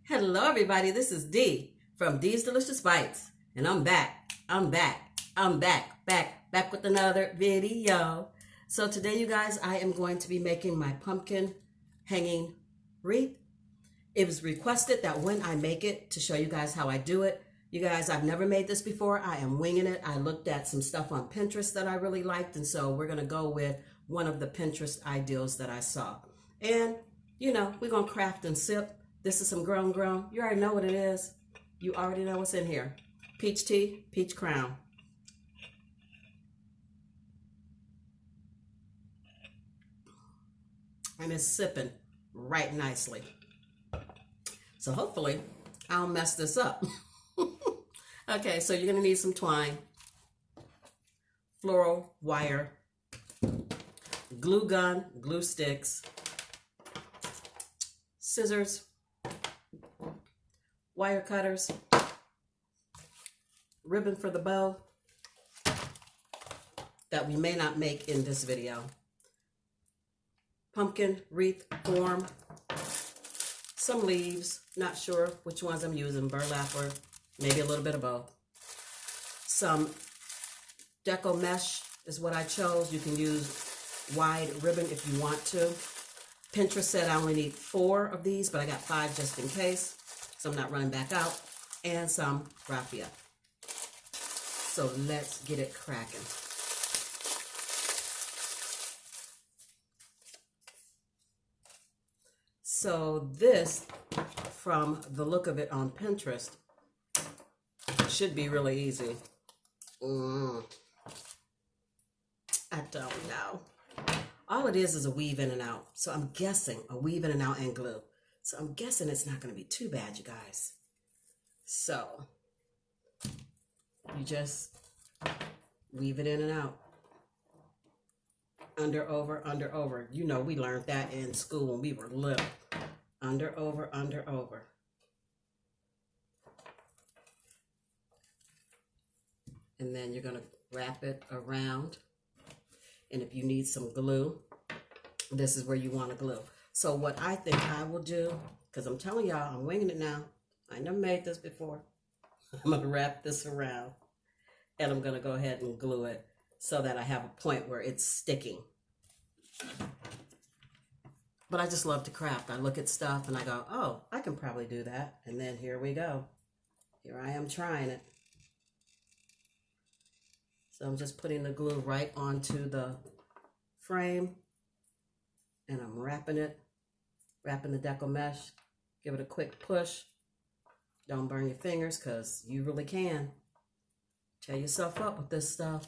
Hello, everybody. This is Dee from Dee's Delicious Bites, and I'm back. Back with another video. So today, you guys, I am going to be making my pumpkin hanging wreath. It was requested that when I make it to show you guys how I do it. You guys, I've never made this before. I am winging it. I looked at some stuff on Pinterest that I really liked, and so we're going to go with one of the Pinterest ideals that I saw. And, we're going to craft and sip. This is some grown. You already know what it is. You already know what's in here. Peach tea, peach crown. And it's sipping right nicely. So hopefully I'll mess this up. Okay, so you're going to need some twine, floral wire, glue gun, glue sticks, scissors, wire cutters, ribbon for the bow that we may not make in this video, pumpkin wreath form, some leaves, not sure which ones I'm using, burlap or maybe a little bit of both, some deco mesh is what I chose. You can use wide ribbon if you want to. Pinterest said I only need 4 of these, but I got 5 just in case, so I'm not running back out, and some raffia. So let's get it cracking. So this, from the look of it on Pinterest, should be really easy. I don't know. All it is a weave in and out. So I'm guessing a weave in and out and glue. So I'm guessing it's not going to be too bad, you guys. So you just weave it in and out. Under, over, under, over. You know, we learned that in school when we were little. Under, over, under, over. And then you're going to wrap it around. And if you need some glue, this is where you want to glue. So what I think I will do, because I'm telling y'all, I'm winging it now. I never made this before. I'm going to wrap this around. And I'm going to go ahead and glue it so that I have a point where it's sticking. But I just love to craft. I look at stuff and I go, oh, I can probably do that. And then here we go. Here I am trying it. So I'm just putting the glue right onto the frame, and I'm wrapping the deco mesh. Give it a quick push. Don't burn your fingers, because you really can tear yourself up with this stuff.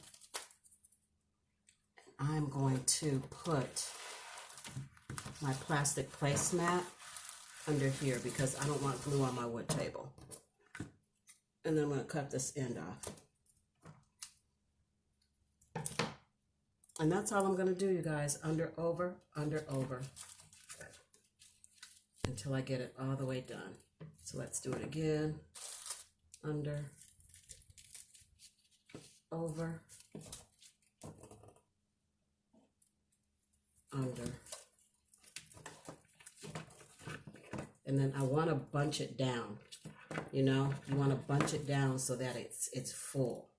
I'm going to put my plastic placemat under here because I don't want glue on my wood table. And then I'm going to cut this end off. And that's all I'm going to do, you guys. Under, over, until I get it all the way done. So let's do it again. Under, over, under. And then I want to bunch it down. You want to bunch it down so that it's full.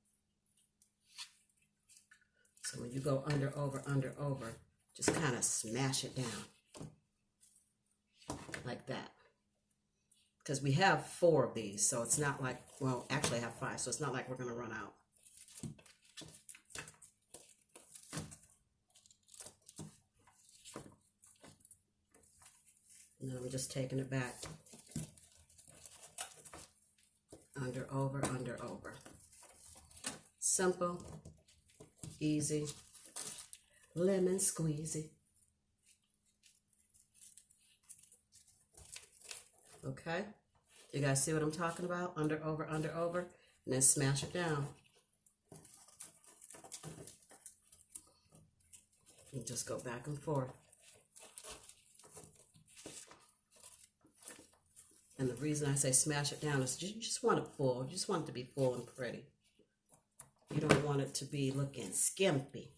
So when you go under, over, just kind of smash it down. Like that. Because we have 4 of these, so it's not like, well, actually I have 5, so it's not like we're going to run out. And then I'm just taking it back. Under, over, over. Simple. Easy, lemon squeezy. Okay, you guys see what I'm talking about? Under, over, and then smash it down. And just go back and forth. And the reason I say smash it down is you just want it full. You just want it to be full and pretty. You don't want it to be looking skimpy.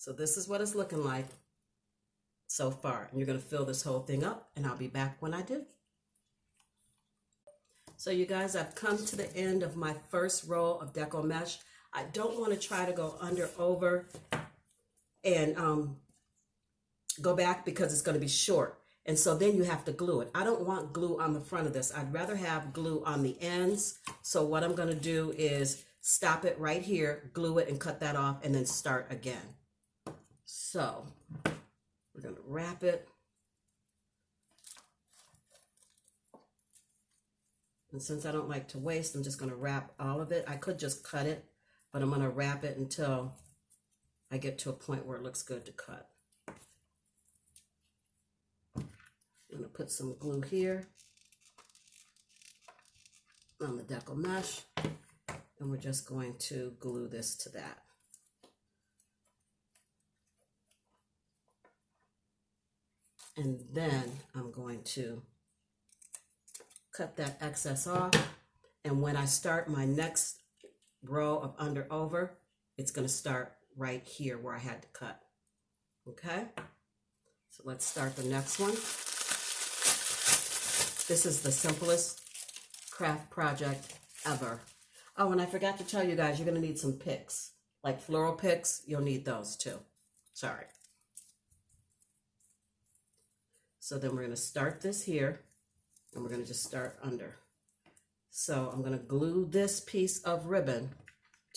So this is what it's looking like so far. And you're going to fill this whole thing up, and I'll be back when I do. So you guys, I've come to the end of my first roll of deco mesh. I don't want to try to go under, over, and go back because it's going to be short. And so then you have to glue it. I don't want glue on the front of this. I'd rather have glue on the ends. So what I'm going to do is stop it right here, glue it and cut that off, and then start again. So we're going to wrap it. And since I don't like to waste, I'm just going to wrap all of it. I could just cut it, but I'm going to wrap it until I get to a point where it looks good to cut. I'm going to put some glue here on the deco mesh, and we're just going to glue this to that. And then I'm going to cut that excess off, and when I start my next row of under over, it's going to start right here where I had to cut. Okay, so let's start the next one. This is the simplest craft project ever. Oh, and I forgot to tell you guys, you're going to need some picks, like floral picks. You'll need those too. Sorry. So then we're going to start this here, and we're going to just start under. So I'm going to glue this piece of ribbon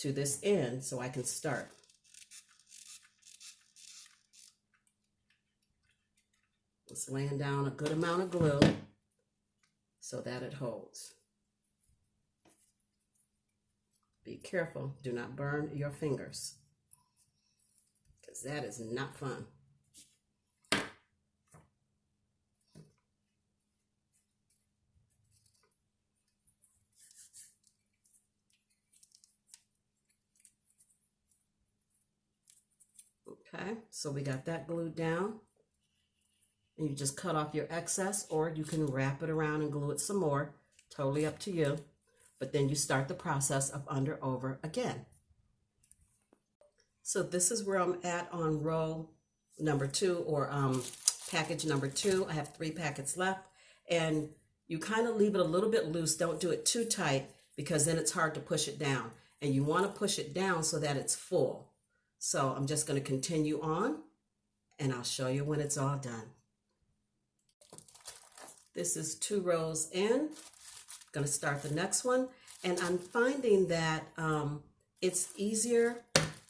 to this end so I can start. Just laying down a good amount of glue so that it holds. Be careful, do not burn your fingers, because that is not fun. Okay, so we got that glued down. And you just cut off your excess, or you can wrap it around and glue it some more. Totally up to you. But then you start the process of under over again. So this is where I'm at on row number 2, or package number 2. I have 3 packets left, and you kind of leave it a little bit loose. Don't do it too tight, because then it's hard to push it down. And you want to push it down so that it's full. So I'm just going to continue on, and I'll show you when it's all done. This is 2 rows in. Going to start the next one, and I'm finding that it's easier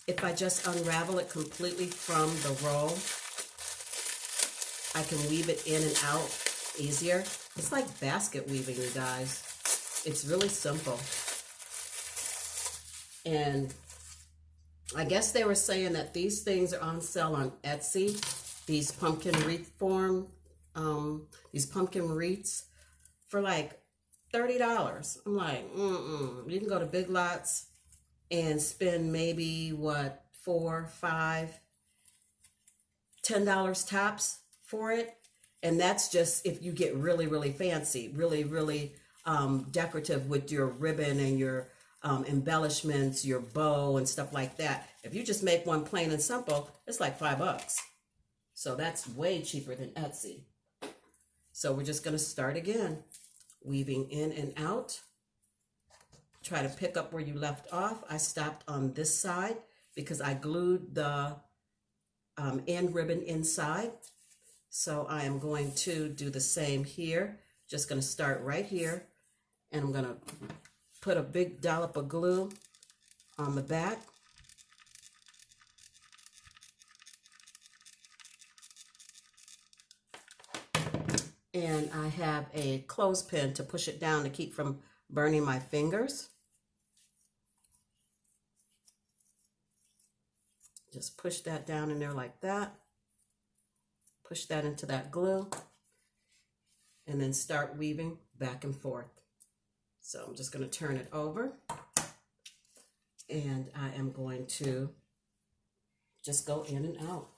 if I just unravel it completely from the roll. I can weave it in and out easier. It's like basket weaving, you guys. It's really simple. And I guess they were saying that these things are on sale on Etsy, these pumpkin wreath form, these pumpkin wreaths for like $30. I'm like, you can go to Big Lots and spend maybe what, $4, $5, $10 tops for it. And that's just if you get really, really fancy, really, really decorative with your ribbon and your embellishments, your bow and stuff like that. If you just make one plain and simple, it's like $5. So that's way cheaper than Etsy. So we're just going to start again, weaving in and out. Try to pick up where you left off. I stopped on this side because I glued the end ribbon inside. So I am going to do the same here. Just going to start right here, and I'm going to put a big dollop of glue on the back. And I have a clothespin to push it down to keep from burning my fingers. Just push that down in there like that. Push that into that glue. And then start weaving back and forth. So I'm just going to turn it over. And I am going to just go in and out.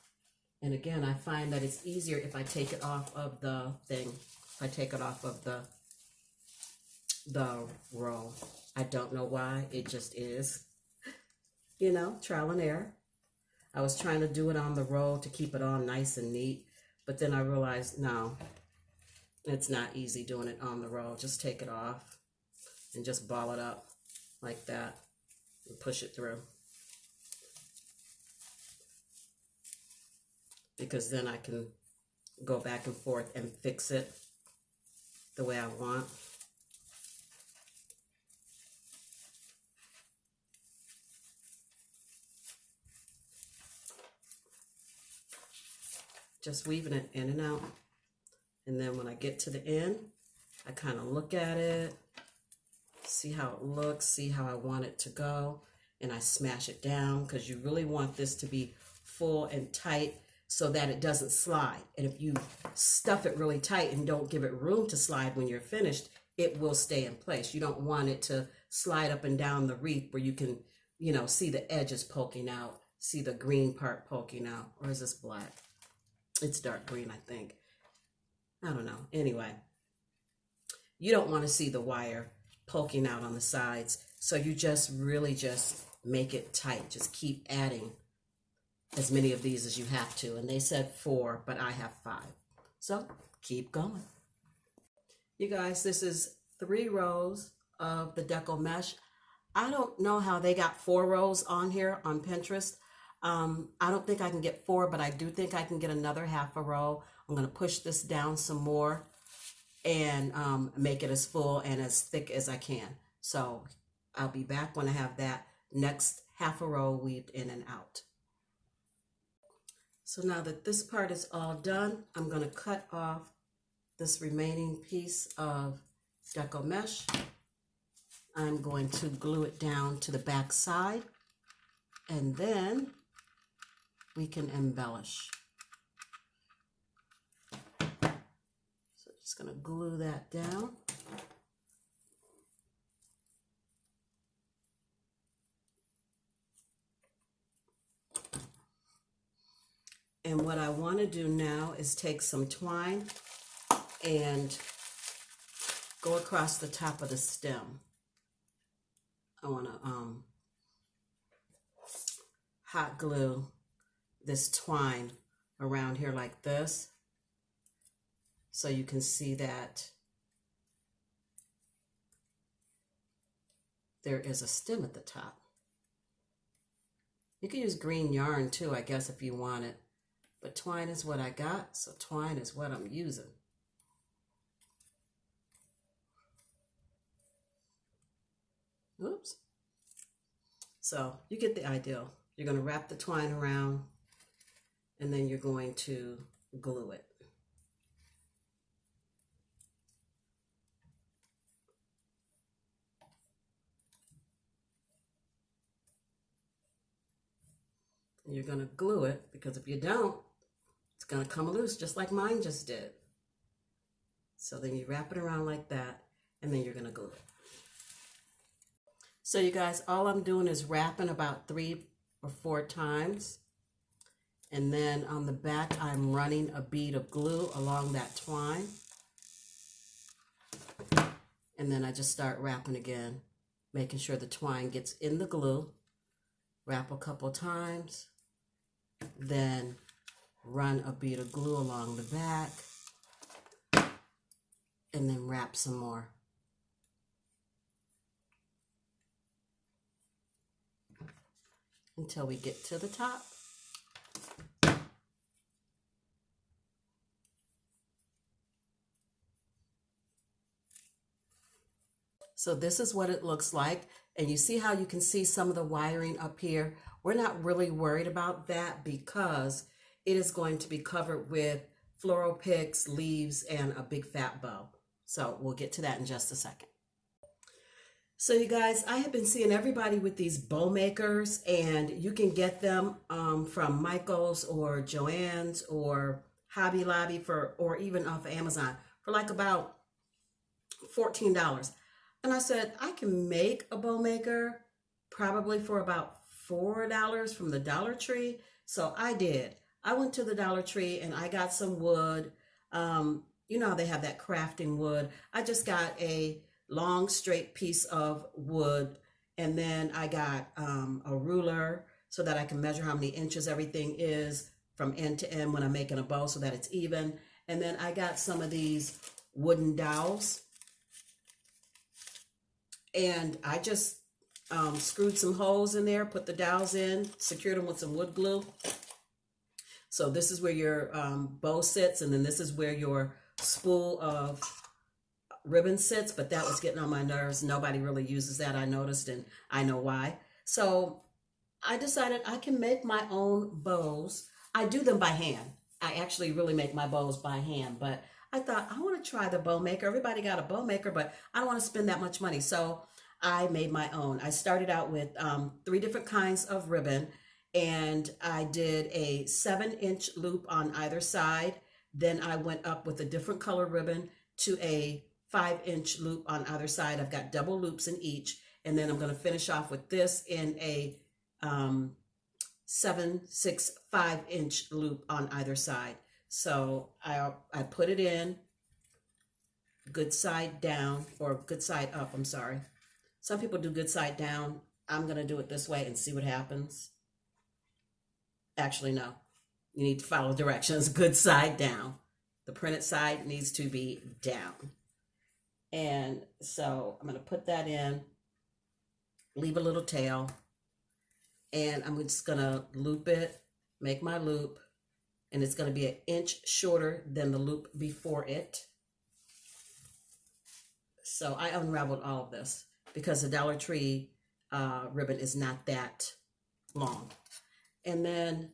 And again, I find that it's easier if I take it off of the thing. If I take it off of the roll. I don't know why. It just is. You know, trial and error. I was trying to do it on the roll to keep it all nice and neat, but then I realized, no, it's not easy doing it on the roll. Just take it off and just ball it up like that and push it through. Because then I can go back and forth and fix it the way I want. Just weaving it in and out. And then when I get to the end, I kind of look at it, see how it looks, see how I want it to go, and I smash it down because you really want this to be full and tight so that it doesn't slide. And if you stuff it really tight and don't give it room to slide when you're finished, it will stay in place. You don't want it to slide up and down the wreath where you can, you know, see the edges poking out, see the green part poking out. Or is this black? It's dark green, I think. I don't know. Anyway, you don't want to see the wire poking out on the sides. So you just really just make it tight. Just keep adding as many of these as you have to. And they said 4, but I have 5. So keep going. You guys, this is 3 rows of the deco mesh. I don't know how they got 4 rows on here on Pinterest. I don't think I can get 4, but I do think I can get another half a row. I'm going to push this down some more and make it as full and as thick as I can. So I'll be back when I have that next half a row weaved in and out. So now that this part is all done, I'm going to cut off this remaining piece of deco mesh. I'm going to glue it down to the back side, and then we can embellish. So just going to glue that down. And what I want to do now is take some twine and go across the top of the stem. I want to hot glue this twine around here like this, so you can see that there is a stem at the top. You can use green yarn too, I guess, if you want it. But twine is what I got, so twine is what I'm using. Oops. So you get the idea. You're going to wrap the twine around, and then you're going to glue it. And you're going to glue it, because if you don't, it's going to come loose just like mine just did. So then you wrap it around like that, and then you're going to glue it. So you guys, all I'm doing is wrapping about 3 or 4 times. And then on the back, I'm running a bead of glue along that twine. And then I just start wrapping again, making sure the twine gets in the glue. Wrap a couple times, then run a bead of glue along the back, and then wrap some more. Until we get to the top. So this is what it looks like. And you see how you can see some of the wiring up here? We're not really worried about that because it is going to be covered with floral picks, leaves, and a big fat bow. So we'll get to that in just a second. So you guys, I have been seeing everybody with these bow makers, and you can get them from Michael's or Joann's or Hobby Lobby or even off of Amazon for like about $14. And I said, I can make a bow maker probably for about $4 from the Dollar Tree. So I did. I went to the Dollar Tree and I got some wood. You know, they have that crafting wood. I just got a long straight piece of wood, and then I got a ruler, so that I can measure how many inches everything is from end to end when I'm making a bow so that it's even. And then I got some of these wooden dowels, and I just screwed some holes in there, put the dowels in, secured them with some wood glue. So this is where your bow sits, and then this is where your spool of ribbon sits, but that was getting on my nerves. Nobody really uses that, I noticed, and I know why. So I decided I can make my own bows. I do them by hand. I actually really make my bows by hand, but I thought I want to try the bow maker. Everybody got a bow maker, but I don't want to spend that much money. So I made my own. I started out with 3 different kinds of ribbon, and I did a 7-inch loop on either side. Then I went up with a different color ribbon to a 5-inch loop on either side. I've got double loops in each, and then I'm going to finish off with this in a 7, 6, 5-inch loop on either side. So I put it in good side down, or good side up, I'm sorry. Some people do good side down. I'm going to do it this way and see what happens. Actually, no. You need to follow directions. Good side down. The printed side needs to be down. And so I'm going to put that in, leave a little tail, and I'm just going to loop it, make my loop, and it's going to be 1 inch shorter than the loop before it. So I unraveled all of this because the Dollar Tree ribbon is not that long. And then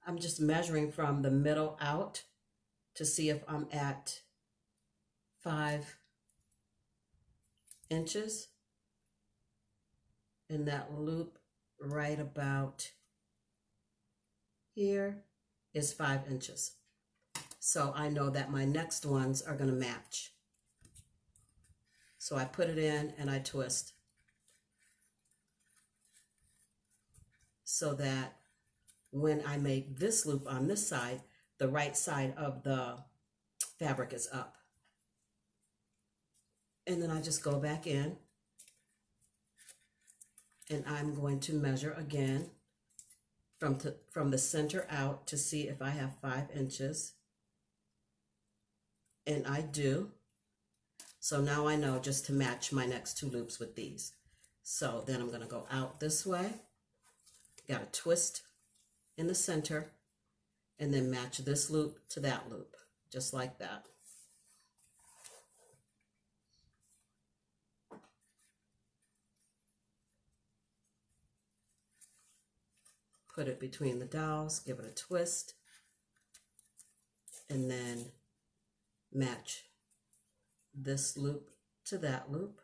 I'm just measuring from the middle out to see if I'm at 5 inches. And that loop right about here is 5 inches. So I know that my next ones are going to match. So I put it in and I twist so that when I make this loop on this side, the right side of the fabric is up. And then I just go back in and I'm going to measure again from the center out to see if I have 5 inches. And I do. So now I know just to match my next 2 loops with these. So then I'm going to go out this way. Got a twist in the center and then match this loop to that loop, just like that. Put it between the dowels, give it a twist, and then match this loop to that loop,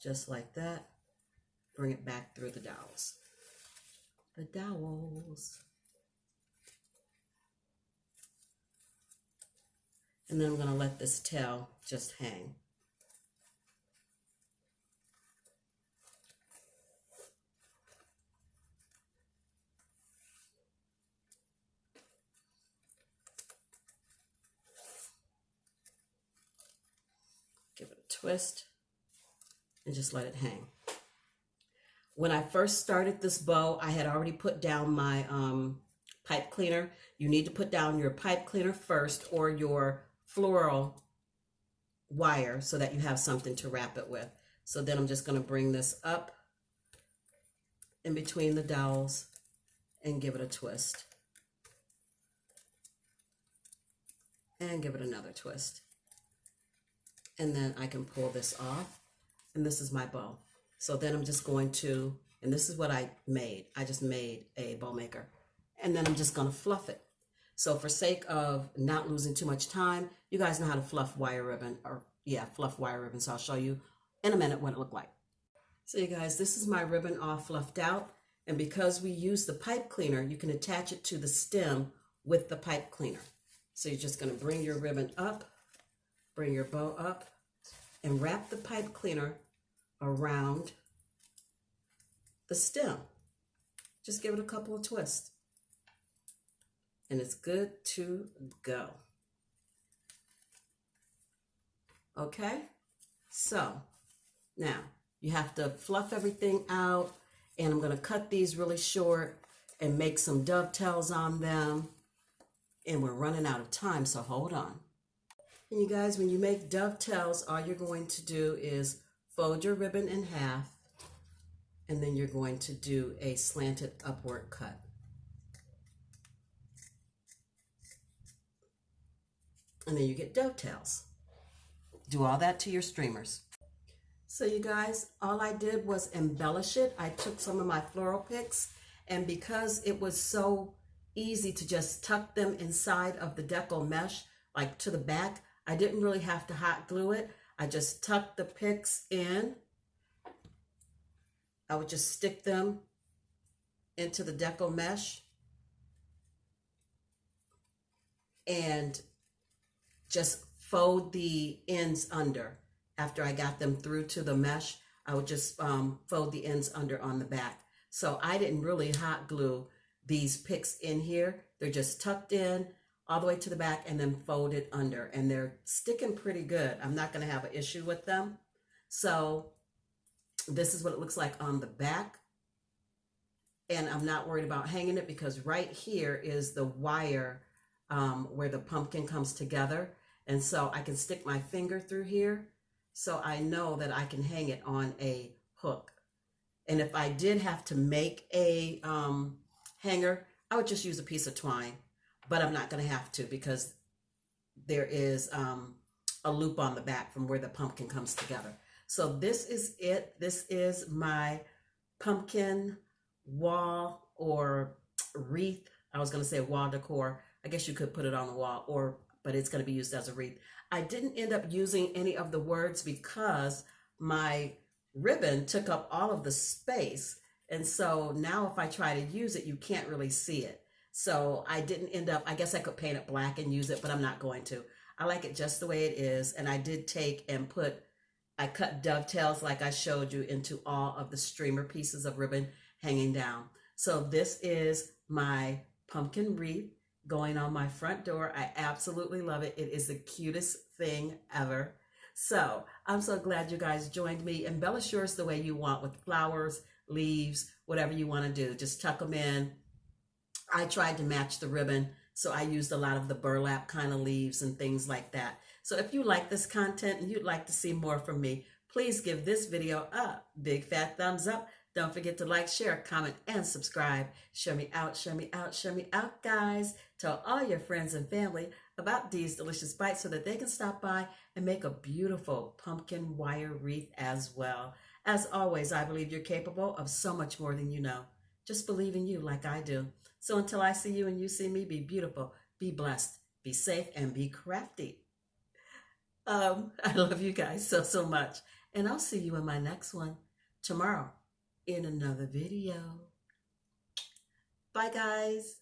just like that. Bring it back through the dowels. The dowels. And then I'm going to let this tail just hang. Give it a twist and just let it hang. When I first started this bow, I had already put down my pipe cleaner. You need to put down your pipe cleaner first, or your floral wire, so that you have something to wrap it with. So then I'm just going to bring this up in between the dowels and give it a twist. And give it another twist. And then I can pull this off, and this is my bow. So then I'm just going to, and this is what I made. I just made a bow maker. And then I'm just going to fluff it. So for sake of not losing too much time, you guys know how to fluff wire ribbon, or fluff wire ribbon. So I'll show you in a minute what it looked like. So you guys, this is my ribbon all fluffed out. And because we use the pipe cleaner, you can attach it to the stem with the pipe cleaner. So you're just going to bring your ribbon up, bring your bow up, and wrap the pipe cleaner around the stem. Just give it a couple of twists. And it's good to go. Okay? So, now, you have to fluff everything out And I'm going to cut these really short and make some dovetails on them. And we're running out of time, so hold on. And you guys, when you make dovetails, all you're going to do is fold your ribbon in half, and then you're going to do a slanted upward cut. And then you get dovetails. Do all that to your streamers. So you guys, all I did was embellish it. I took some of my floral picks, and because it was so easy to just tuck them inside of the deco mesh, like to the back, I didn't really have to hot glue it. I just tucked the picks in. I would just stick them into the deco mesh and just fold the ends under. After I got them through to the mesh, I would just fold the ends under on the back. So I didn't really hot glue these picks in here. They're just tucked in all the way to the back and then folded under. And they're sticking pretty good. I'm not going to have an issue with them. So this is what it looks like on the back. And I'm not worried about hanging it because right here is the wire where the pumpkin comes together. And so I can stick my finger through here. So I know that I can hang it on a hook. And if I did have to make a hanger, I would just use a piece of twine. But I'm not going to have to because there is a loop on the back from where the pumpkin comes together. So this is it. This is my pumpkin wall or wreath. I was going to say wall decor. I guess you could put it on the wall, but it's going to be used as a wreath. I didn't end up using any of the words because my ribbon took up all of the space. And so now if I try to use it, you can't really see it. So I didn't end up, I guess I could paint it black and use it, but I'm not going to. I like it just the way it is. And I did take and I cut dovetails like I showed you into all of the streamer pieces of ribbon hanging down. So this is my pumpkin wreath going on my front door. I absolutely love it. It is the cutest thing ever. So I'm so glad you guys joined me. Embellish yours the way you want with flowers, leaves, whatever you want to do. Just tuck them in. I tried to match the ribbon, so I used a lot of the burlap kind of leaves and things like that. So if you like this content and you'd like to see more from me, please give this video a big fat thumbs up. Don't forget to like, share, comment, and subscribe. Show me out, show me out, show me out, guys. Tell all your friends and family about these delicious bites so that they can stop by and make a beautiful pumpkin wire wreath as well. As always, I believe you're capable of so much more than you know. Just believe in you like I do. So until I see you and you see me, be beautiful, be blessed, be safe, and be crafty. I love you guys so, so much. And I'll see you in my next one tomorrow in another video. Bye, guys.